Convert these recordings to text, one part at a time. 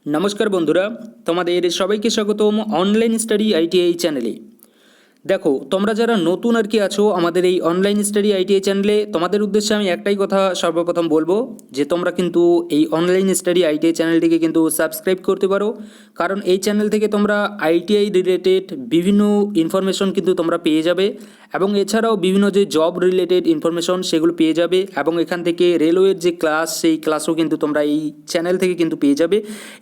নমস্কার বন্ধুরা, তোমাদের সবাইকে স্বাগতম অনলাইন স্টাডি আইটিআই চ্যানেলে। দেখো, তোমরা যারা নতুন আছো আমাদের এই অনলাইন স্টাডি আইটিআই চ্যানেলে, তোমাদের উদ্দেশ্যে আমি একটাই কথা সর্বপ্রথম বলবো যে তোমরা কিন্তু এই অনলাইন স্টাডি আইটিআই চ্যানেলটিকে কিন্তু সাবস্ক্রাইব করতে পারো। কারণ এই চ্যানেল থেকে তোমরা আইটিআই রিলেটেড বিভিন্ন ইনফরমেশন কিন্তু তোমরা পেয়ে যাবে, এবং এছাড়াও বিভিন্ন যে জব রিলেটেড ইনফরমেশন সেগুলো পেয়ে যাবে, এবং এখান থেকে রেলওয়ের যে ক্লাস সেই ক্লাসও কিন্তু তোমরা এই চ্যানেল থেকে কিন্তু পেয়ে যাবে।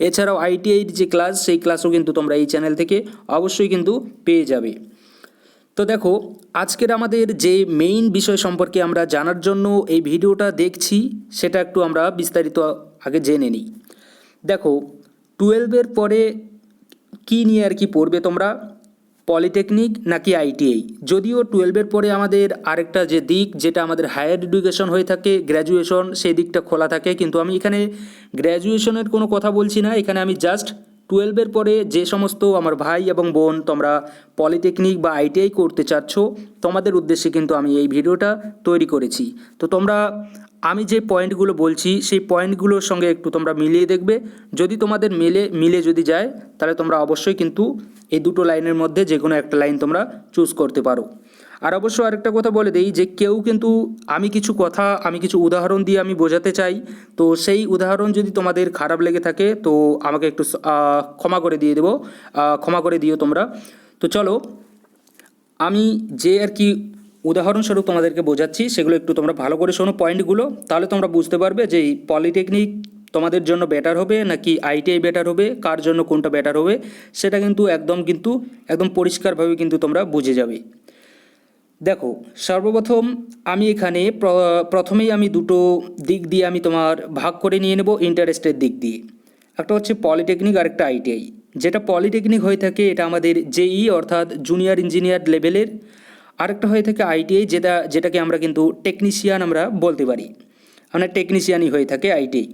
এছাড়াও আইটিআইর যে ক্লাস সেই ক্লাসও কিন্তু তোমরা এই চ্যানেল থেকে অবশ্যই কিন্তু পেয়ে যাবে। তো দেখো, আজকের আমাদের যে মেইন বিষয় সম্পর্কে আমরা জানার জন্য এই ভিডিওটা দেখছি সেটা একটু আমরা বিস্তারিত আগে জেনে নিই। দেখো, 12-এর পরে কি নিয়ে পড়বে তোমরা, পলিটেকনিক নাকি আইটিআই? যদিও 12-এর পরে আমাদের আরেকটা যে দিক, যেটা আমাদের হায়ার এডুকেশন হয়ে থাকে, গ্র্যাজুয়েশন, সেই দিকটা খোলা থাকে, কিন্তু আমি এখানে গ্র্যাজুয়েশনের কোনো কথা বলছি না। এখানে আমি জাস্ট 12-এর পরে যে সমস্ত আমার ভাই এবং বোন তোমরা পলিটেকনিক বা আইটিআই করতে চাচ্ছ, তোমাদের উদ্দেশ্যে কিন্তু আমি এই ভিডিওটা তৈরি করেছি। তো তোমরা আমি যে পয়েন্টগুলো বলছি সেই পয়েন্টগুলোর সঙ্গে একটু তোমরা মিলিয়ে দেখবে। যদি তোমাদের মিলে যদি যায়, তাহলে তোমরা অবশ্যই কিন্তু এই দুটো লাইনের মধ্যে যে কোনো একটা লাইন তোমরা চুজ করতে পারো। আর অবশ্য আরেকটা কথা বলে দিই যে কেউ কিন্তু আমি কিছু উদাহরণ দিয়ে আমি বোঝাতে চাই, তো সেই উদাহরণ যদি তোমাদের খারাপ লেগে থাকে তো আমাকে একটু ক্ষমা করে দিও তোমরা। তো চলো, আমি যে উদাহরণস্বরূপ তোমাদেরকে বোঝাচ্ছি সেগুলো একটু তোমরা ভালো করে শোনো পয়েন্টগুলো, তাহলে তোমরা বুঝতে পারবে যে এই পলিটেকনিক তোমাদের জন্য বেটার হবে নাকি আইটিআই বেটার হবে, কার জন্য কোনটা বেটার হবে সেটা কিন্তু একদম পরিষ্কারভাবে কিন্তু তোমরা বুঝে যাবে। দেখো, সর্বপ্রথম আমি এখানে প্রথমেই আমি দুটো দিক দিয়ে আমি তোমার ভাগ করে নিয়ে নেব ইন্টারেস্টের দিক দিয়ে। একটা হচ্ছে পলিটেকনিক আর একটা আইটিআই। যেটা পলিটেকনিক হয়ে থাকে এটা আমাদের জেই অর্থাৎ জুনিয়র ইঞ্জিনিয়ার লেভেলের, আরেকটা হয়ে থাকে আইটিআই, যেটাকে আমরা কিন্তু টেকনিশিয়ান আমরা বলতে পারি, মানে টেকনিশিয়ানই হয়ে থাকে আইটিআই।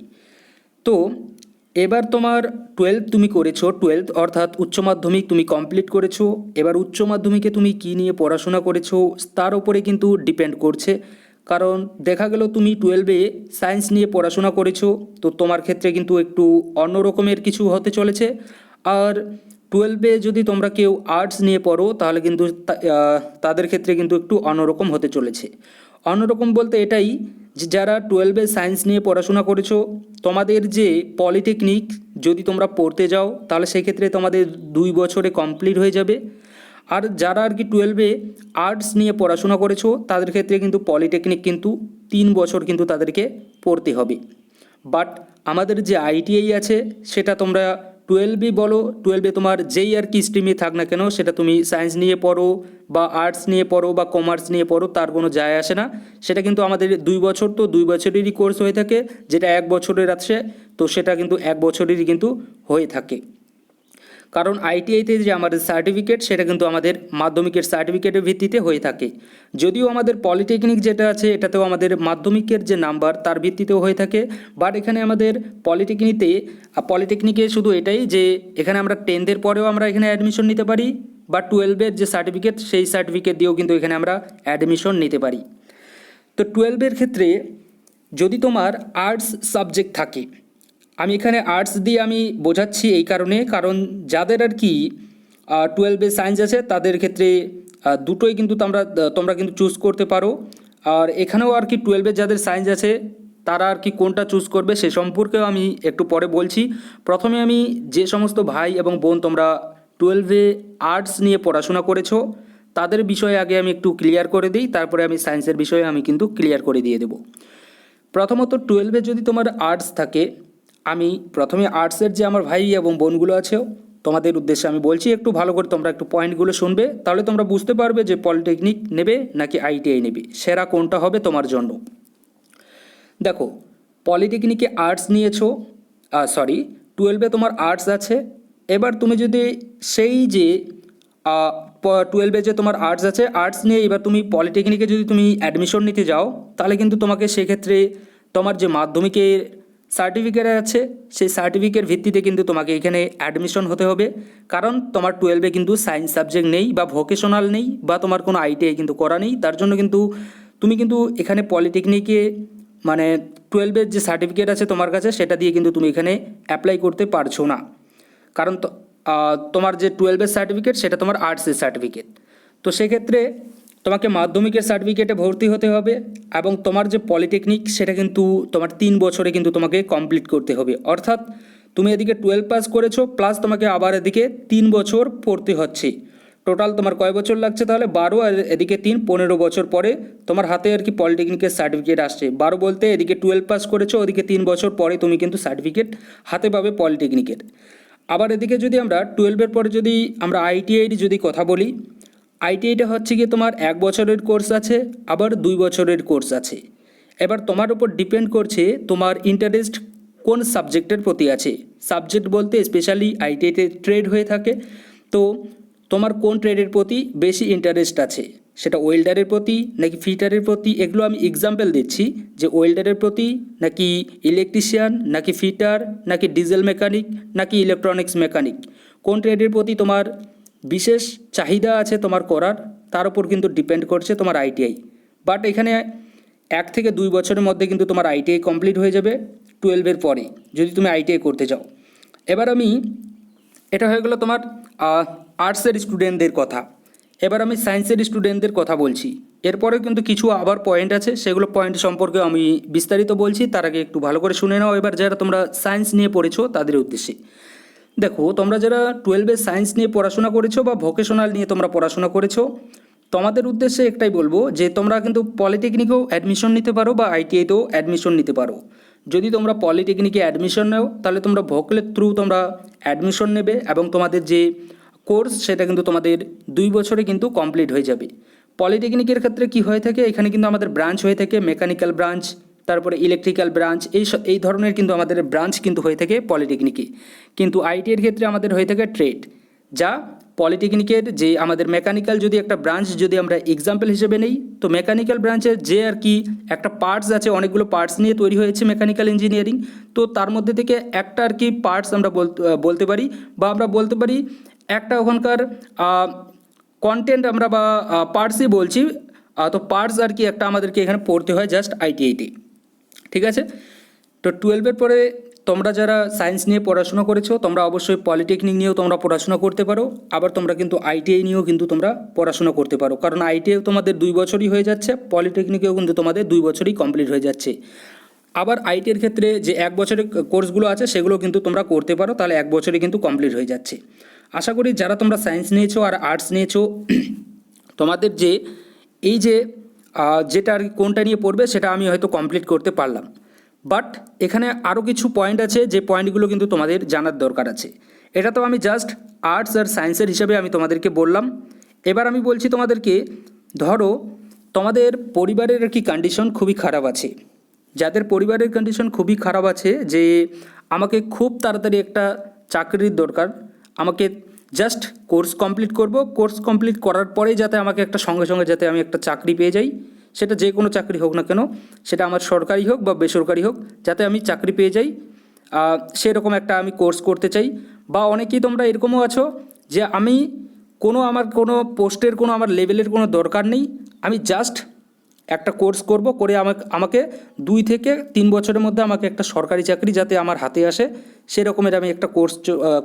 তো এবার তোমার 12 তুমি করেছো, 12 অর্থাৎ উচ্চ মাধ্যমিক তুমি কমপ্লিট করেছো। এবার উচ্চ মাধ্যমিকে তুমি কী নিয়ে পড়াশোনা করেছো তার উপরে কিন্তু ডিপেন্ড করছে। কারণ দেখা গেল তুমি 12-এ সায়েন্স নিয়ে পড়াশোনা করেছো, তো তোমার ক্ষেত্রে কিন্তু একটু অন্য রকমের কিছু হতে চলেছে। আর 12-এ যদি তোমরা কেউ আর্টস নিয়ে পড়ো তাহলে কিন্তু তাদের ক্ষেত্রে কিন্তু একটু অন্যরকম হতে চলেছে। অন্যরকম বলতে এটাই যে যারা 12-এ সায়েন্স নিয়ে পড়াশোনা করেছো, তোমাদের যে পলিটেকনিক যদি তোমরা পড়তে যাও তাহলে সেক্ষেত্রে তোমাদের 2 বছরে কমপ্লিট হয়ে যাবে। আর যারা 12-এ আর্টস নিয়ে পড়াশোনা করেছো তাদের ক্ষেত্রে কিন্তু পলিটেকনিক কিন্তু 3 বছর কিন্তু তাদেরকে পড়তে হবে। বাট আমাদের যে আইটিআই আছে সেটা তোমরা 12-ই বলো, 12-এ তোমার যেই স্ট্রিমে থাক না কেন, সেটা তুমি সায়েন্স নিয়ে পড়ো বা আর্টস নিয়ে পড়ো বা কমার্স নিয়ে পড়ো, তার কোনো যায় আসে না। সেটা কিন্তু আমাদের 2 বছর, তো 2 বছরেরই কোর্স হয়ে থাকে। যেটা 1 বছরের আছে তো সেটা কিন্তু 1 বছরেরই কিন্তু হয়ে থাকে। কারণ আইটিআইতে যে আমাদের সার্টিফিকেট সেটা কিন্তু আমাদের মাধ্যমিকের সার্টিফিকেটের ভিত্তিতে হয়ে থাকে। যদিও আমাদের পলিটেকনিক যেটা আছে এটাতেও আমাদের মাধ্যমিকের যে নাম্বার তার ভিত্তিতেও হয়ে থাকে, বাট এখানে আমাদের পলিটেকনিকে শুধু এটাই যে এখানে আমরা 10th-এর পরেও আমরা এখানে অ্যাডমিশন নিতে পারি, বা 12-এর যে সার্টিফিকেট সেই সার্টিফিকেট দিয়েও কিন্তু এখানে আমরা অ্যাডমিশন নিতে পারি। তো 12-এর ক্ষেত্রে যদি তোমার আর্টস সাবজেক্ট থাকে, আমি এখানে আর্টস দিয়ে আমি বোঝাচ্ছি এই কারণ যাদের 12-এ সায়েন্স আছে তাদের ক্ষেত্রে দুটোই কিন্তু তোমরা কিন্তু চুজ করতে পারো। আর এখানেও 12-এ যাদের সায়েন্স আছে তারা কোনটা চুজ করবে সে সম্পর্কেও আমি একটু পরে বলছি। প্রথমে আমি যে সমস্ত ভাই এবং বোন তোমরা 12-এ আর্টস নিয়ে পড়াশোনা করেছো তাদের বিষয়ে আগে আমি একটু ক্লিয়ার করে দিই, তারপরে আমি সায়েন্সের বিষয়ে আমি কিন্তু ক্লিয়ার করে দিয়ে দেবো। প্রথমত 12-এ যদি তোমার আর্টস থাকে, আমি প্রথমে আর্টসের যে আমার ভাই এবং বোনগুলো আছে তোমাদের উদ্দেশ্যে আমি বলছি, একটু ভালো করে তোমরা একটু পয়েন্টগুলো শুনবে, তাহলে তোমরা বুঝতে পারবে যে পলিটেকনিক নেবে নাকি আইটিআই নেবে, সেরা কোনটা হবে তোমার জন্য। দেখো, পলিটেকনিকে আর্টস নিয়েছো, 12-এ তোমার আর্টস আছে। এবার তুমি যদি সেই যে 12-এ যে তোমার আর্টস আছে, আর্টস নিয়ে এবার তুমি পলিটেকনিকে যদি তুমি অ্যাডমিশন নিতে যাও তাহলে কিন্তু তোমাকে সেক্ষেত্রে তোমার যে মাধ্যমিকের সার্টিফিকেট আছে সেই সার্টিফিকেট ভিত্তিতে কিন্তু তোমাকে এখানে অ্যাডমিশন হতে হবে। কারণ তোমার 12-এ কিন্তু সায়েন্স সাবজেক্ট নেই বা ভোকেশনাল নেই বা তোমার কোনো আইটিআই কিন্তু করা নেই, তার জন্য কিন্তু তুমি কিন্তু এখানে পলিটেকনিকে মানে 12-এর যে সার্টিফিকেট আছে তোমার কাছে সেটা দিয়ে কিন্তু তুমি এখানে অ্যাপ্লাই করতে পারছো না, কারণ তোমার যে 12-এর সার্টিফিকেট সেটা তোমার আর্টসের সার্টিফিকেট। তো সেক্ষেত্রে তোমাকে মাধ্যমিকের সার্টিফিকেটে ভর্তি হতে হবে, এবং তোমার যে পলিটেকনিক সেটা কিন্তু তোমার 3 বছরে কিন্তু তোমাকে কমপ্লিট করতে হবে। অর্থাৎ তুমি এদিকে 12 পাস করেছো, প্লাস তোমাকে আবার এদিকে 3 বছর পড়তে হচ্ছে। টোটাল তোমার কয় বছর লাগছে তাহলে? 12, আর এদিকে 3, 15 বছর পরে তোমার হাতে আর কি পলিটেকনিকের সার্টিফিকেট আসছে। 12 বলতে এদিকে 12 পাস করেছো, ওদিকে 3 বছর পরে তুমি কিন্তু সার্টিফিকেট হাতে পাবে পলিটেকনিকের। আবার এদিকে যদি আমরা 12-এর পরে যদি আমরা আইটিআইর যদি কথা বলি, আইটিআইটা হচ্ছে গিয়ে তোমার 1 বছরের কোর্স আছে, আবার 2 বছরের কোর্স আছে। এবার তোমার উপর ডিপেন্ড করছে তোমার ইন্টারেস্ট কোন সাবজেক্টের প্রতি আছে। সাবজেক্ট বলতে স্পেশালি আইটিআইতে ট্রেড হয়ে থাকে, তো তোমার কোন ট্রেডের প্রতি বেশি ইন্টারেস্ট আছে, সেটা ওয়েল্ডারের প্রতি নাকি ফিটারের প্রতি। এগুলো আমি এক্সাম্পল দিচ্ছি যে ওয়েল্ডারের প্রতি নাকি ইলেকট্রিশিয়ান নাকি ফিটার নাকি ডিজেল মেকানিক নাকি ইলেকট্রনিক্স মেকানিক, কোন ট্রেডের প্রতি তোমার বিশেষ চাহিদা আছে তোমার করার, তার উপর কিন্তু ডিপেন্ড করছে তোমার আইটিআই। বাট এখানে 1 থেকে 2 বছরের মধ্যে কিন্তু তোমার আইটিআই কমপ্লিট হয়ে যাবে 12-এর পরে, যদি তুমি আইটিআই করতে চাও। এবার আমি, এটা হয়ে গেল তোমার আর্টসের স্টুডেন্টদের কথা। এবার আমি সায়েন্সের স্টুডেন্টদের কথা বলছি। এরপরে কিন্তু কিছু আবার পয়েন্ট আছে, সেগুলো পয়েন্ট সম্পর্কে আমি বিস্তারিত বলছি, তার আগে একটু ভালো করে শুনে নাও এবার যারা তোমরা সায়েন্স নিয়ে পড়েছো তাদের উদ্দেশ্যে। দেখো, তোমরা যারা 12-এ সায়েন্স নিয়ে পড়াশোনা করেছো বা ভোকেশনাল নিয়ে তোমরা পড়াশোনা করেছো, তোমাদের উদ্দেশ্যে একটাই বলবো যে তোমরা কিন্তু পলিটেকনিকেও অ্যাডমিশন নিতে পারো বা আইটিআইতেও অ্যাডমিশন নিতে পারো। যদি তোমরা পলিটেকনিকে অ্যাডমিশন নাও তাহলে তোমরা ভোকেলের থ্রু তোমরা অ্যাডমিশন নেবে, এবং তোমাদের যে কোর্স সেটা কিন্তু তোমাদের 2 বছরে কিন্তু কমপ্লিট হয়ে যাবে। পলিটেকনিকের ক্ষেত্রে কি হয়ে থাকে, এখানে কিন্তু আমাদের ব্রাঞ্চ হয়ে থাকে মেকানিক্যাল ব্রাঞ্চ, তারপরে ইলেকট্রিক্যাল ব্রাঞ্চ, এই ধরনের কিন্তু আমাদের ব্রাঞ্চ কিন্তু হয়ে থাকে পলিটেকনিকে। কিন্তু আইটিআইয়ের ক্ষেত্রে আমাদের হয়ে থাকে ট্রেড, যা পলিটেকনিকের যে আমাদের মেকানিক্যাল যদি একটা ব্রাঞ্চ যদি আমরা এক্সাম্পল হিসেবে নেই, তো মেকানিক্যাল ব্রাঞ্চের যে আর কি একটা পার্টস আছে, অনেকগুলো পার্টস নিয়ে তৈরি হয়েছে মেকানিক্যাল ইঞ্জিনিয়ারিং, তো তার মধ্যে থেকে একটা আর কি পার্টস আমরা বলতে পারি, বা আমরা বলতে পারি একটা ওখানকার কন্টেন্ট আমরা বা পার্টসই বলছি। তো পার্টস আর কি একটা আমাদেরকে এখানে পড়তে হয় জাস্ট আইটিআইতে, ঠিক আছে। তো 12-এর পরে তোমরা যারা সায়েন্স নিয়ে পড়াশোনা করেছো তোমরা অবশ্যই পলিটেকনিক নিয়েও তোমরা পড়াশোনা করতে পারো, আবার তোমরা কিন্তু আইটিআই নিয়েও কিন্তু তোমরা পড়াশোনা করতে পারো, কারণ আইটিআই তোমাদের 2 বছরই হয়ে যাচ্ছে, পলিটেকনিকেও কিন্তু তোমাদের 2 বছরই কমপ্লিট হয়ে যাচ্ছে। আবার আইটিআইয়ের ক্ষেত্রে যে 1 বছরের কোর্সগুলো আছে সেগুলো কিন্তু তোমরা করতে পারো, তাহলে 1 বছরে কিন্তু কমপ্লিট হয়ে যাচ্ছে। আশা করি যারা তোমরা সায়েন্স নিয়েছো আর আর্টস নিয়েছো, তোমাদের যে এই যে যেটা আর কোনটা নিয়ে পড়বে সেটা আমি হয়তো কমপ্লিট করতে পারলাম। বাট এখানে আরও কিছু পয়েন্ট আছে যে পয়েন্টগুলো কিন্তু তোমাদের জানার দরকার আছে। এটা তো আমি জাস্ট আর্টস আর সায়েন্সের হিসাবে আমি তোমাদেরকে বললাম। এবার আমি বলছি তোমাদেরকে, ধরো তোমাদের পরিবারের কি কন্ডিশন খুবই খারাপ আছে, যাদের পরিবারের কন্ডিশন খুবই খারাপ আছে যে আমাকে খুব তাড়াতাড়ি একটা চাকরির দরকার, আমাকে জাস্ট কোর্স কমপ্লিট করব, কোর্স কমপ্লিট করার পরেই যাতে আমাকে একটা সঙ্গে সঙ্গে যাতে আমি একটা চাকরি পেয়ে যাই, সেটা যে কোনো চাকরি হোক না কেন, সেটা আমার সরকারি হোক বা বেসরকারি হোক, যাতে আমি চাকরি পেয়ে যাই, সেরকম একটা আমি কোর্স করতে চাই। বা অনেকেই তোমরা এরকমও আছো যে আমি আমার কোনো পোস্টের আমার লেভেলের কোনো দরকার নেই, আমি জাস্ট একটা কোর্স করব, করে আমাকে 2 থেকে 3 বছরের মধ্যে আমাকে একটা সরকারি চাকরি যাতে আমার হাতে আসে, সেরকমের আমি একটা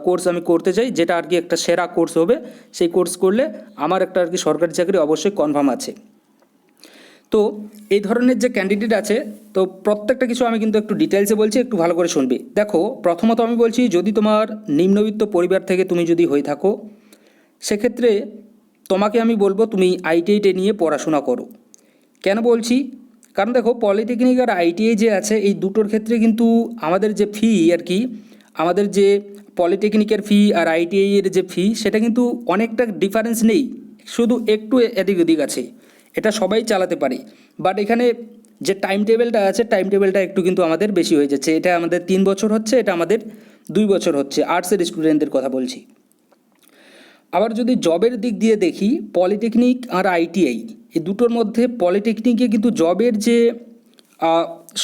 কোর্স আমি করতে চাই, যেটা আর কি একটা সেরা কোর্স হবে। সেই কোর্স করলে আমার একটা আর কি সরকারি চাকরি অবশ্যই কনফার্ম আছে। তো এই ধরনের যে ক্যান্ডিডেট আছে, তো প্রত্যেকটা কিছু আমি কিন্তু একটু ডিটেলসে বলছি, একটু ভালো করে শুনবে। দেখো, প্রথমত আমি বলছি, যদি তোমার নিম্নবিত্ত পরিবার থেকে তুমি যদি হয়ে থাকো, সেক্ষেত্রে তোমাকে আমি বলবো তুমি আইটিআইটা নিয়ে পড়াশোনা করো। কেন বলছি, কারণ দেখো পলিটেকনিক আর আইটিআই যে আছে এই দুটোর ক্ষেত্রে কিন্তু আমাদের যে ফি আর কি, আমাদের যে পলিটেকনিকের ফি আর আইটিআইয়ের যে ফি, সেটা কিন্তু অনেকটা ডিফারেন্স নেই, শুধু একটু এদিক ওদিক আছে, এটা সবাই চালাতে পারে। বাট এখানে যে টাইম টেবিলটা আছে, টাইম টেবিলটা একটু কিন্তু আমাদের বেশি হয়ে যাচ্ছে। এটা আমাদের 3 বছর হচ্ছে, এটা আমাদের 2 বছর হচ্ছে, আর্টসের স্টুডেন্টদের কথা বলছি। আবার যদি জবের দিক দিয়ে দেখি, পলিটেকনিক আর আইটিআই এই দুটোর মধ্যে পলিটেকনিকে কিন্তু জবের যে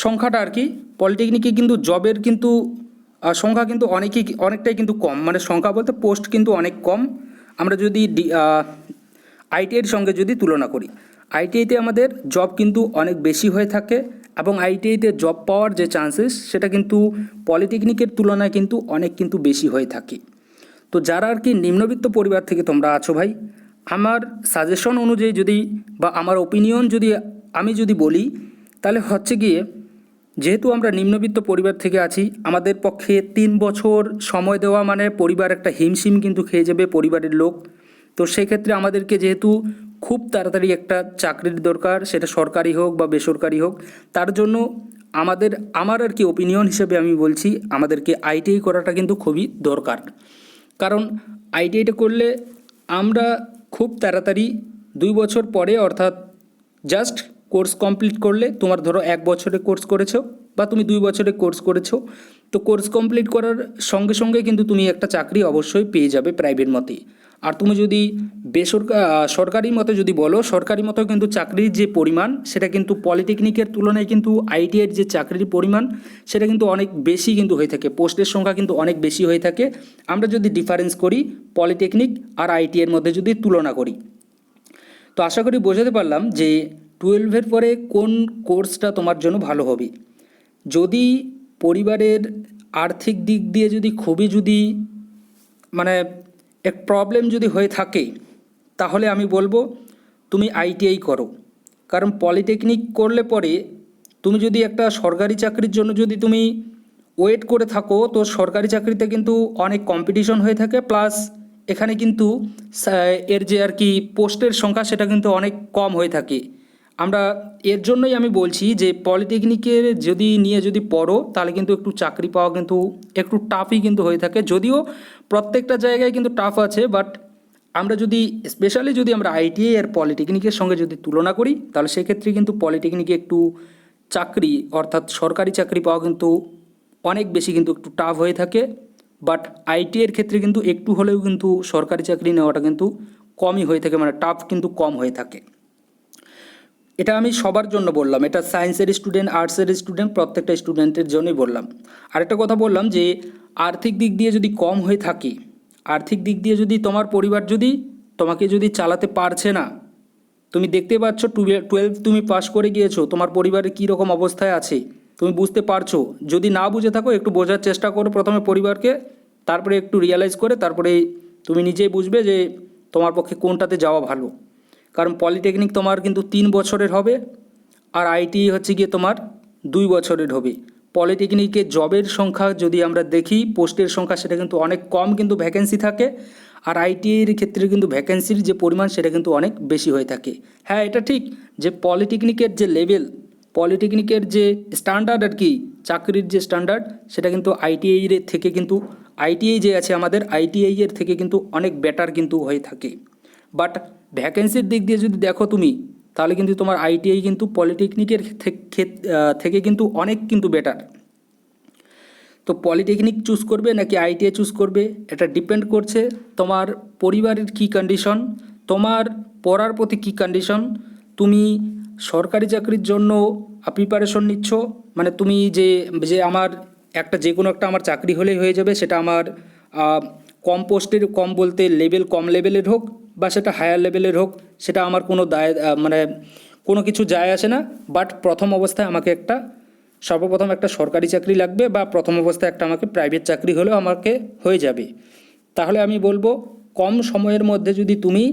সংখ্যাটা আর কি, পলিটেকনিকে কিন্তু জবের কিন্তু সংখ্যা কিন্তু অনেকটাই কিন্তু কম, মানে সংখ্যা বলতে পোস্ট কিন্তু অনেক কম আমরা যদি আইটিআইয়ের সঙ্গে যদি তুলনা করি। আইটিআইতে আমাদের জব কিন্তু অনেক বেশি হয়ে থাকে এবং আইটিআইতে জব পাওয়ার যে চান্সেস সেটা কিন্তু পলিটেকনিকের তুলনায় কিন্তু অনেক কিন্তু বেশি হয়ে থাকে। তো যারা আর কি নিম্নবিত্ত পরিবার থেকে তোমরা আছো ভাই, আমার সাজেশন অনুযায়ী যদি বা আমার ওপিনিয়ন আমি যদি বলি, তাহলে হচ্ছে গিয়ে যেহেতু আমরা নিম্নবিত্ত পরিবার থেকে আছি, আমাদের পক্ষে 3 বছর সময় দেওয়া মানে পরিবার একটা হিমশিম কিন্তু খেয়ে যাবে পরিবারের লোক। তো সেক্ষেত্রে আমাদেরকে যেহেতু খুব তাড়াতাড়ি একটা চাকরির দরকার, সেটা সরকারি হোক বা বেসরকারি হোক, তার জন্য আমার আর কি ওপিনিয়ন হিসেবে আমি বলছি আমাদেরকে আইটিআই করাটা কিন্তু খুবই দরকার। কারণ আইটিআইটা করলে আমরা খুব তাড়াতাড়ি 2 বছর পরে, অর্থাৎ জাস্ট কোর্স কমপ্লিট করলে, তোমার ধরো 1 বছরে কোর্স করেছো বা তুমি 2 বছরে কোর্স করেছো, তো কোর্স কমপ্লিট করার সঙ্গে সঙ্গে কিন্তু তুমি একটা চাকরি অবশ্যই পেয়ে যাবে প্রাইভেট মতে। আর তুমি যদি সরকারি মতে যদি বলো, সরকারি মতো কিন্তু চাকরির যে পরিমাণ সেটা কিন্তু পলিটেকনিকের তুলনায় কিন্তু আইটিআইয়ের যে চাকরির পরিমাণ সেটা কিন্তু অনেক বেশি কিন্তু হয়ে থাকে, পোস্টের সংখ্যা কিন্তু অনেক বেশি হয়ে থাকে। আমরা যদি ডিফারেন্স করি পলিটেকনিক আর আইটিআইয়ের মধ্যে যদি তুলনা করি, তো আশা করি বোঝাতে পারলাম যে 12-এর পরে কোন কোর্সটা তোমার জন্য ভালো হবে। যদি পরিবারের আর্থিক দিক দিয়ে যদি মানে এক প্রবলেম যদি হয়ে থাকে, তাহলে আমি বলবো তুমি আইটিআই করো। কারণ পলিটেকনিক করলে পরে তুমি যদি একটা সরকারি চাকরির জন্য যদি তুমি ওয়েট করে থাকো, তো সরকারি চাকরিতে কিন্তু অনেক কম্পিটিশন হয়ে থাকে, প্লাস এখানে কিন্তু এর যে আর কি পোস্টের সংখ্যা সেটা কিন্তু অনেক কম হয়ে থাকে। আমরা এর জন্যই আমি বলছি যে পলিটেকনিকের যদি পড়ো, তাহলে কিন্তু একটু চাকরি পাওয়া কিন্তু একটু টাফই কিন্তু হয়ে থাকে। যদিও প্রত্যেকটা জায়গায় কিন্তু টাফ আছে, বাট আমরা যদি স্পেশালি যদি আমরা আইটিআই আর পলিটেকনিকের সঙ্গে যদি তুলনা করি, তাহলে সেক্ষেত্রে কিন্তু পলিটেকনিকে একটু চাকরি, অর্থাৎ সরকারি চাকরি পাওয়া কিন্তু অনেক বেশি কিন্তু একটু টাফ হয়ে থাকে। বাট আইটিআইয়ের ক্ষেত্রে কিন্তু একটু হলেও কিন্তু সরকারি চাকরি নেওয়াটা কিন্তু কমই হয়ে থাকে, মানে টাফ কিন্তু কম হয়ে থাকে। এটা আমি সবার জন্য বললাম, এটা সায়েন্সের স্টুডেন্ট, আর্টসের স্টুডেন্ট, প্রত্যেকটা স্টুডেন্টের জন্যই বললাম। আরেকটা কথা বললাম যে আর্থিক দিক দিয়ে যদি কম হয়ে থাকে, আর্থিক দিক দিয়ে যদি তোমার পরিবার তোমাকে চালাতে পারছে না, তুমি দেখতে পাচ্ছ 12 তুমি পাস করে গিয়েছো, তোমার পরিবারের কী রকম অবস্থায় আছে তুমি বুঝতে পারছো। যদি না বুঝে থাকো, একটু বোঝার চেষ্টা করো প্রথমে পরিবারকে, তারপরে একটু রিয়ালাইজ করে তারপরে তুমি নিজেই বুঝবে যে তোমার পক্ষে কোনটাতে যাওয়া ভালো। কারণ পলিটেকনিক তোমার কিন্তু 3 বছরের হবে, আর আইটিআই হচ্ছে গিয়ে তোমার 2 বছরের হবে। পলিটেকনিকে জবের সংখ্যা যদি আমরা দেখি, পোস্টের সংখ্যা সেটা কিন্তু অনেক কম কিন্তু ভ্যাকেন্সি থাকে, আর আইটিআইয়ের ক্ষেত্রে কিন্তু ভ্যাকেন্সির যে পরিমাণ সেটা কিন্তু অনেক বেশি হয়ে থাকে। হ্যাঁ, এটা ঠিক যে পলিটেকনিকের যে লেভেল, পলিটেকনিকের যে স্ট্যান্ডার্ড আর কি, চাকরির যে স্ট্যান্ডার্ড সেটা কিন্তু আইটিআইয়ের থেকে কিন্তু আইটিআই যে আছে আমাদের, আইটিআইয়ের থেকে কিন্তু অনেক বেটার কিন্তু হয়ে থাকে। বাট ভ্যাকেন্সির দিক দিয়ে যদি দেখো তুমি, তাহলে কিন্তু তোমার আইটিআই কিন্তু পলিটেকনিকের থেকে কিন্তু অনেক কিন্তু বেটার। তো পলিটেকনিক চুজ করবে নাকি আইটিআই চুজ করবে, এটা ডিপেন্ড করছে তোমার পরিবারের কী কন্ডিশন, তোমার পড়ার প্রতি কী কন্ডিশন। তুমি সরকারি চাকরির জন্য প্রিপারেশন নিচ্ছ, মানে তুমি যে আমার যে কোনো একটা আমার চাকরি হলেই হয়ে যাবে, সেটা আমার কম পোস্টের, কম বলতে লেভেল কম লেভেলের হোক বা সেটা হায়ার লেভেলের হোক, সেটা আমার কোনো মানে কোনো কিছু যায় আসে না। বাট প্রথম অবস্থায় আমাকে সর্বপ্রথম একটা সরকারি চাকরি লাগবে, বা প্রথম অবস্থায় আমাকে প্রাইভেট চাকরি হলেও আমাকে হয়ে যাবে। তাহলে আমি বলবো কম সময়ের মধ্যে তুমি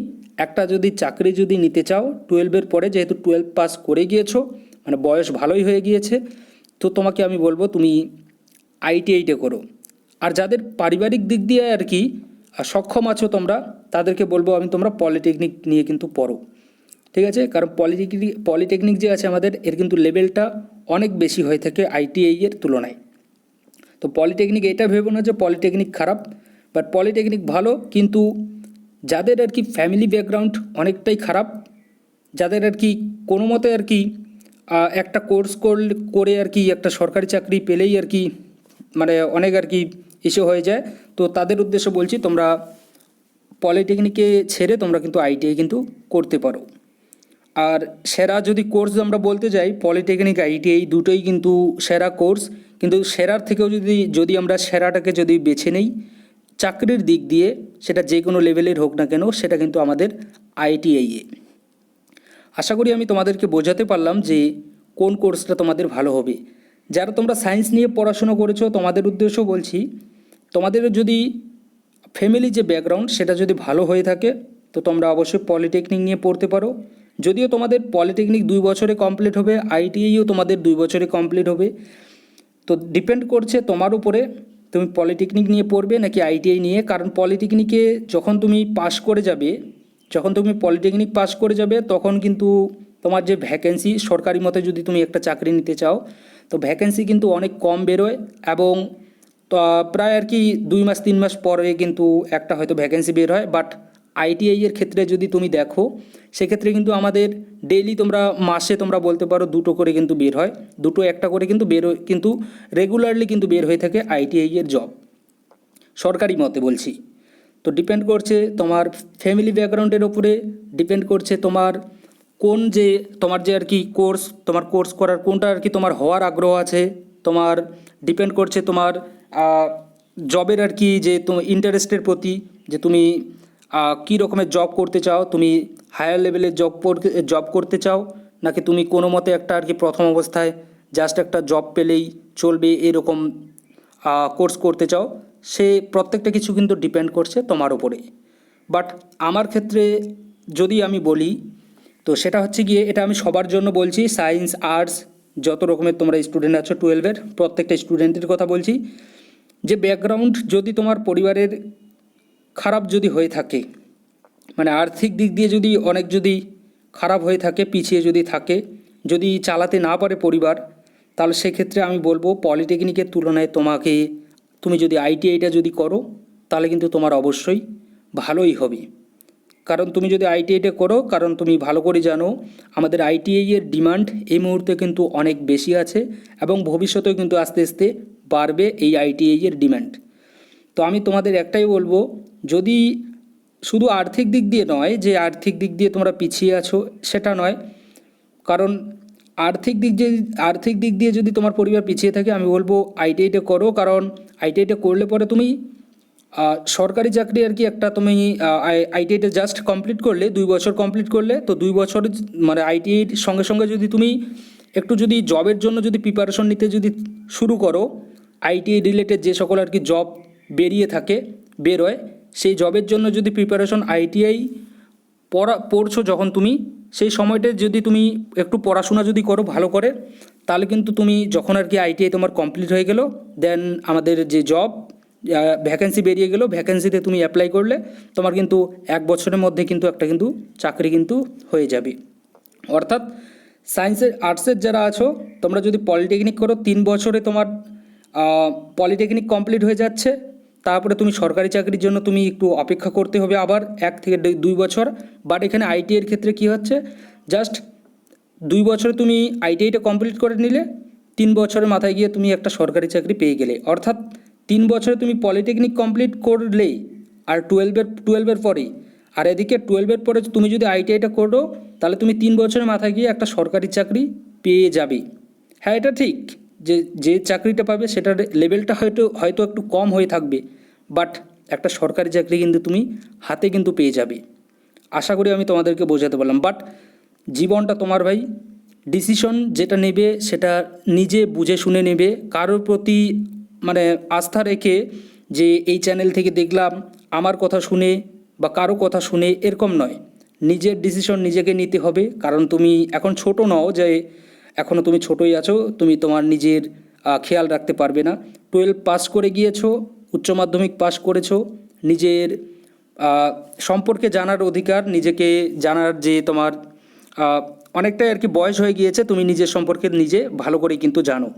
যদি চাকরি নিতে চাও 12-এর পরে, যেহেতু 12 পাস করে গিয়েছো, মানে বয়স ভালোই হয়ে গিয়েছে, তো তোমাকে আমি বলবো তুমি আইটিআইটা করো। আর যাদের পারিবারিক দিক দিয়ে আর কি সক্ষম আছো তোমরা, তাদেরকে বলবো তোমরা পলিটেকনিক নিয়ে কিন্তু পড়ো, ঠিক আছে। কারণ পলিটেকনিক যে আছে আমাদের, এর কিন্তু লেভেলটা অনেক বেশি হয়ে থাকে আইটিআইয়ের তুলনায়। তো পলিটেকনিক এটা ভেবো না যে পলিটেকনিক খারাপ, বাট পলিটেকনিক ভালো, কিন্তু যাদের আর কি ফ্যামিলি ব্যাকগ্রাউন্ড অনেকটাই খারাপ, যাদের আর কি কোনো মতে আর কি একটা কোর্স করে আর কি একটা সরকারি চাকরি পেলেই আর কি মানে অনেক আর কি ইস্যু হয়ে যায়, তো তাদের উদ্দেশ্যে বলছি তোমরা পলিটেকনিকে ছেড়ে তোমরা কিন্তু আইটিআই কিন্তু করতে পারো। আর সেরা যদি কোর্স আমরা বলতে যাই, পলিটেকনিক আইটিআই দুটোই কিন্তু সেরা কোর্স, কিন্তু সেরার থেকেও যদি আমরা সেরাটাকে বেছে নেই চাকরির দিক দিয়ে, সেটা যে কোনো লেভেলের হোক না কেন, সেটা কিন্তু আমাদের আইটিআইয়ে। আশা করি আমি তোমাদেরকে বোঝাতে পারলাম যে কোন কোর্সটা তোমাদের ভালো হবে। যারা তোমরা সায়েন্স নিয়ে পড়াশোনা করেছো তোমাদের উদ্দেশ্য বলছি, তোমাদের যদি ফ্যামিলি যে ব্যাকগ্রাউন্ড সেটা যদি ভালো হয়ে থাকে তো তোমরা অবশ্যই পলিটেকনিক নিয়ে পড়তে পারো। যদিও তোমাদের পলিটেকনিক 2 বছরে কমপ্লিট হবে, আইটিআইও তোমাদের 2 বছরে কমপ্লিট হবে। তো ডিপেন্ড করছে তোমার উপরে তুমি পলিটেকনিক নিয়ে পড়বে নাকি আইটিআই নিয়ে। কারণ পলিটেকনিকে যখন তুমি পাশ করে যাবে, যখন তুমি পলিটেকনিক পাস করে যাবে তখন কিন্তু তোমার যে ভ্যাকেন্সি, সরকারি মতে যদি তুমি একটা চাকরি নিতে চাও তো ভ্যাকেন্সি কিন্তু অনেক কম বেরোয় এবং তো প্রায় আর কি 2 মাস 3 মাস পরে কিন্তু একটা হয়তো ভ্যাকেন্সি বের হয়। বাট আইটিআই এর ক্ষেত্রে যদি তুমি দেখো সেক্ষেত্রে কিন্তু আমাদের ডেইলি তোমরা মাসে তোমরা বলতে পারো 2টো করে কিন্তু বের হয়, 2টো একটা করে কিন্তু বের হয়, কিন্তু রেগুলারলি কিন্তু বের হয়ে থাকে আইটিআই এর জব, সরকারি মতে বলছি। তো ডিপেন্ড করছে তোমার ফ্যামিলি ব্যাকগ্রাউন্ডের ওপরে, ডিপেন্ড করছে তোমার কোন যে তোমার যে আর কি কোর্স, তোমার কোর্স করার কোনটা আর কি তোমার হওয়ার আগ্রহ আছে, তোমার ডিপেন্ড করছে তোমার জবের আর কি যে তোমার ইন্টারেস্টের প্রতি, যে তুমি কী রকমের জব করতে চাও, তুমি হায়ার লেভেলের জব করতে চাও নাকি তুমি কোনো মতে একটা আর কি প্রথম অবস্থায় জাস্ট একটা জব পেলেই চলবে এরকম কোর্স করতে চাও। সে প্রত্যেকটা কিছু কিন্তু ডিপেন্ড করছে তোমার উপরে। বাট আমার ক্ষেত্রে যদি আমি বলি তো সেটা হচ্ছে গিয়ে, এটা আমি সবার জন্য বলছি, সায়েন্স আর্টস যত রকমের তোমরা স্টুডেন্ট আছো 12-এর প্রত্যেকটা স্টুডেন্টের কথা বলছি, যে ব্যাকগ্রাউন্ড যদি তোমার পরিবারের খারাপ যদি হয়ে থাকে, মানে আর্থিক দিক দিয়ে যদি অনেক যদি খারাপ হয়ে থাকে, পিছিয়ে যদি থাকে, যদি চালাতে না পারে পরিবার, তাহলে সেক্ষেত্রে আমি বলবো পলিটেকনিকের তুলনায় তুমি যদি আইটিআইটা যদি করো তাহলে কিন্তু তোমার অবশ্যই ভালোই হবে। কারণ তুমি যদি আইটিআইটা করো, কারণ তুমি ভালো করে জানো আমাদের আইটিআই এর ডিমান্ড এই মুহূর্তে কিন্তু অনেক বেশি আছে এবং ভবিষ্যতেও কিন্তু আস্তে আস্তে বাড়বে এই আইটিআই এর ডিমান্ড। তো আমি তোমাদের একটাই বলবো, যদি শুধু আর্থিক দিক দিয়ে নয় যে আর্থিক দিক দিয়ে তোমরা পিছিয়ে আছো সেটা নয়, কারণ আর্থিক দিক দিয়ে যদি তোমার পরিবার পিছিয়ে থাকে আমি বলবো আইটিআইটা করো। কারণ আইটিআইটা করলে পরে তুমি সরকারি চাকরি আর কি একটা তুমি আইটিআইটা জাস্ট কমপ্লিট করলে, 2 বছর কমপ্লিট করলে, তো 2 বছর মানে আইটিআইর সঙ্গে সঙ্গে যদি তুমি একটু যদি জবের জন্য যদি প্রিপারেশন নিতে যদি শুরু করো, আইটিআই রিলেটেড যে সকল আর কি জব বেরোয় সেই জবের জন্য যদি প্রিপারেশন আইটিআই পড়ছো যখন তুমি, সেই সময়টা যদি তুমি একটু পড়াশোনা যদি করো ভালো করে, তাহলে কিন্তু তুমি যখন আর কি আইটিআই তোমার কমপ্লিট হয়ে গেল, দেন আমাদের যে জব ভ্যাকেন্সি বেরিয়ে গেল, ভ্যাকেন্সিতে তুমি অ্যাপ্লাই করলে তোমার কিন্তু 1 বছরের মধ্যে কিন্তু একটা কিন্তু চাকরি কিন্তু হয়ে যাবে। অর্থাৎ সায়েন্সের আর্টসের যারা আছো তোমরা যদি পলিটেকনিক করো 3 বছরে তোমার পলিটেকনিক কমপ্লিট হয়ে যাচ্ছে, তারপরে তুমি সরকারি চাকরির জন্য তুমি একটু অপেক্ষা করতে হবে আবার 1 থেকে 2 বছর। বাট এখানে আইটিআইয়ের ক্ষেত্রে কী হচ্ছে, জাস্ট 2 বছরে তুমি আইটিআইটা কমপ্লিট করে নিলে 3 বছরের মাথায় গিয়ে তুমি একটা সরকারি চাকরি পেয়ে গেলে। অর্থাৎ 3 বছরে তুমি পলিটেকনিক কমপ্লিট করলেই আর 12-এর পরেই, আর এদিকে 12-এর পরে তুমি যদি আইটিআইটা করো তাহলে তুমি 3 বছরের মাথায় গিয়ে একটা সরকারি চাকরি পেয়ে যাবে। হ্যাঁ, এটা ঠিক যে চাকরিটা পাবে সেটার লেভেলটা হয়তো একটু কম হয়ে থাকবে, বাট একটা সরকারি চাকরি কিন্তু তুমি হাতে কিন্তু পেয়ে যাবে। আশা করি আমি তোমাদেরকে বোঝাতে পারলাম। বাট জীবনটা তোমার ভাই, ডিসিশন যেটা নেবে সেটা নিজে বুঝে শুনে নেবে, কারোর প্রতি মানে আস্থা রেখে যে এই চ্যানেল থেকে দেখলাম আমার কথা শুনে বা কারো কথা শুনে এরকম নয়, নিজের ডিসিশন নিজেকে নিতে হবে। কারণ তুমি এখন ছোট নও, যে এখনও তুমি ছোটোই আছো, তুমি তোমার নিজের খেয়াল রাখতে পারবে না। 12 পাস করে গিয়েছো, উচ্চ মাধ্যমিক পাস করেছো, নিজের সম্পর্কে জানার অধিকার, নিজেকে জানার যে তোমার অনেকটাই আর কি বয়স হয়ে গিয়েছে, তুমি নিজের সম্পর্কে নিজে ভালো করে কিন্তু জানো।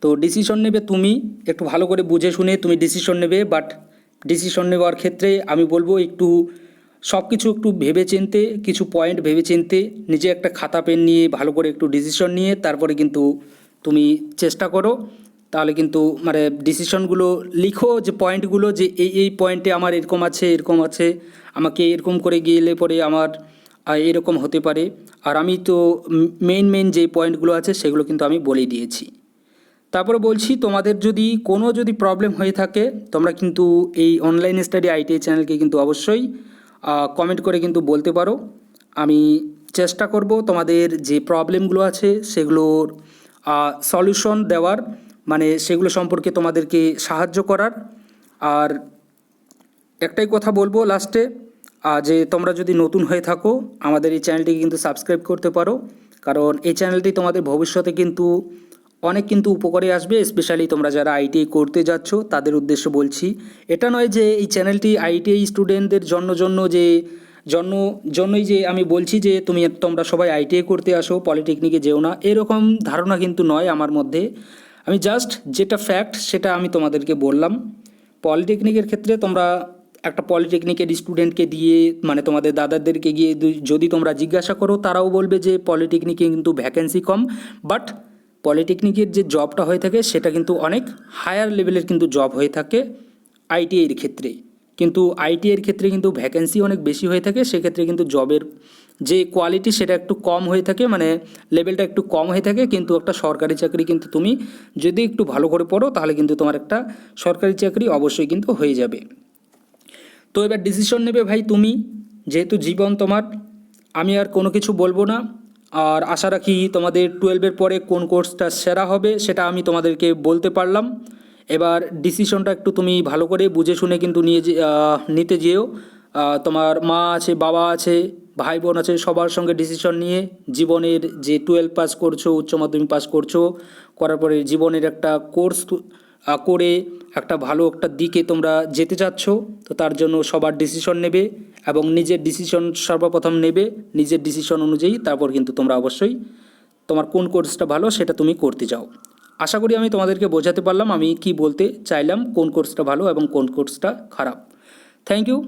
তো ডিসিশন নেবে তুমি একটু ভালো করে বুঝে শুনে তুমি ডিসিশন নেবে। বাট ডিসিশন নেওয়ার ক্ষেত্রে আমি বলবো একটু সব কিছু একটু ভেবেচিন্তে, কিছু পয়েন্ট ভেবেচিন্তে, নিজে একটা খাতা পেন নিয়ে ভালো করে একটু ডিসিশন নিয়ে তারপরে কিন্তু তুমি চেষ্টা করো। তাহলে কিন্তু মানে ডিসিশনগুলো লিখো, যে পয়েন্টগুলো, যে এই পয়েন্টে আমার এরকম আছে, আমাকে এরকম করে গেলে পরে আমার এরকম হতে পারে। আর আমি তো মেইন যে পয়েন্টগুলো আছে সেগুলো কিন্তু আমি বলে দিয়েছি। তারপরে বলছি, তোমাদের যদি কোনো প্রবলেম হয়ে থাকে তোমরা কিন্তু এই অনলাইন স্টাডি আইটিআই চ্যানেলকে কিন্তু অবশ্যই কমেন্ট করে কিন্তু বলতে পারো। আমি চেষ্টা করব তোমাদের যে প্রবলেমগুলো আছে সেগুলোর সলিউশন দেওয়ার, মানে সেগুলো সম্পর্কে তোমাদেরকে সাহায্য করার। আর একটাই কথা বলবো লাস্টে, যে তোমরা যদি নতুন হয়ে থাকো আমাদের এই চ্যানেলটিকে কিন্তু সাবস্ক্রাইব করতে পারো, কারণ এই চ্যানেলটি তোমাদের ভবিষ্যতে কিন্তু অনেক কিন্তু উপকারে আসবে। স্পেশালি তোমরা যারা আইটিআই করতে যাচ্ছ তাদের উদ্দেশ্য বলছি। এটা নয় যে এই চ্যানেলটি আইটিআই স্টুডেন্টদের জন্যই যে আমি বলছি যে তোমরা সবাই আইটিআই করতে আসো, পলিটেকনিকে যেও না, এরকম ধারণা কিন্তু নয় আমার মধ্যে। আমি জাস্ট যেটা ফ্যাক্ট সেটা আমি তোমাদেরকে বললাম। পলিটেকনিকের ক্ষেত্রে তোমরা একটা পলিটেকনিকের স্টুডেন্টকে দিয়ে, মানে তোমাদের দাদাদেরকে গিয়ে যদি তোমরা জিজ্ঞাসা করো, তারাও বলবে যে পলিটেকনিকে কিন্তু ভ্যাকেন্সি কম। বাট পলিটেকনিকের যে জবটা হয়ে থাকে সেটা কিন্তু অনেক হায়ার লেভেলের কিন্তু জব হয়ে থাকে আইটিআইয়ের ক্ষেত্রে। কিন্তু আইটিআইয়ের ক্ষেত্রে কিন্তু ভ্যাকেন্সি অনেক বেশি হয়ে থাকে, সেক্ষেত্রে কিন্তু জবের যে কোয়ালিটি সেটা একটু কম হয়ে থাকে, মানে লেভেলটা একটু কম হয়ে থাকে। কিন্তু একটা সরকারি চাকরি কিন্তু তুমি যদি একটু ভালো করে পড়ো তাহলে কিন্তু তোমার একটা সরকারি চাকরি অবশ্যই কিন্তু হয়ে যাবে। তো এবার ডিসিশন নেবে ভাই তুমি, যেহেতু জীবন তোমার। আমি আর কোনো কিছু বলবো না। আর আশা রাখি তোমাদের 12-এর পরে কোন কোর্সটা সেরা হবে সেটা আমি তোমাদেরকে বলতে পারলাম। এবার ডিসিশনটা একটু তুমি ভালো করে বুঝে শুনে কিন্তু নিতে যেও। তোমার মা আছে, বাবা আছে, ভাই বোন আছে, সবার সঙ্গে ডিসিশন নিয়ে জীবনের যে 12 পাস করছো, উচ্চ মাধ্যমিক পাস করছো, করার পরে জীবনের একটা কোর্স করে একটা ভালো একটা দিকে তোমরা যেতে চাচ্ছ। তো তার জন্য সবার ডিসিশন নেবে এবং নিজের ডিসিশন সর্বপ্রথম নেবে। নিজের ডিসিশন অনুযায়ী তারপর কিন্তু তোমরা অবশ্যই তোমার কোন কোর্সটা ভালো সেটা তুমি করতে যাও। আশা করি আমি তোমাদেরকে বোঝাতে পারলাম আমি কি বলতে চাইলাম, কোন কোর্সটা ভালো এবং কোন কোর্সটা খারাপ। Thank you.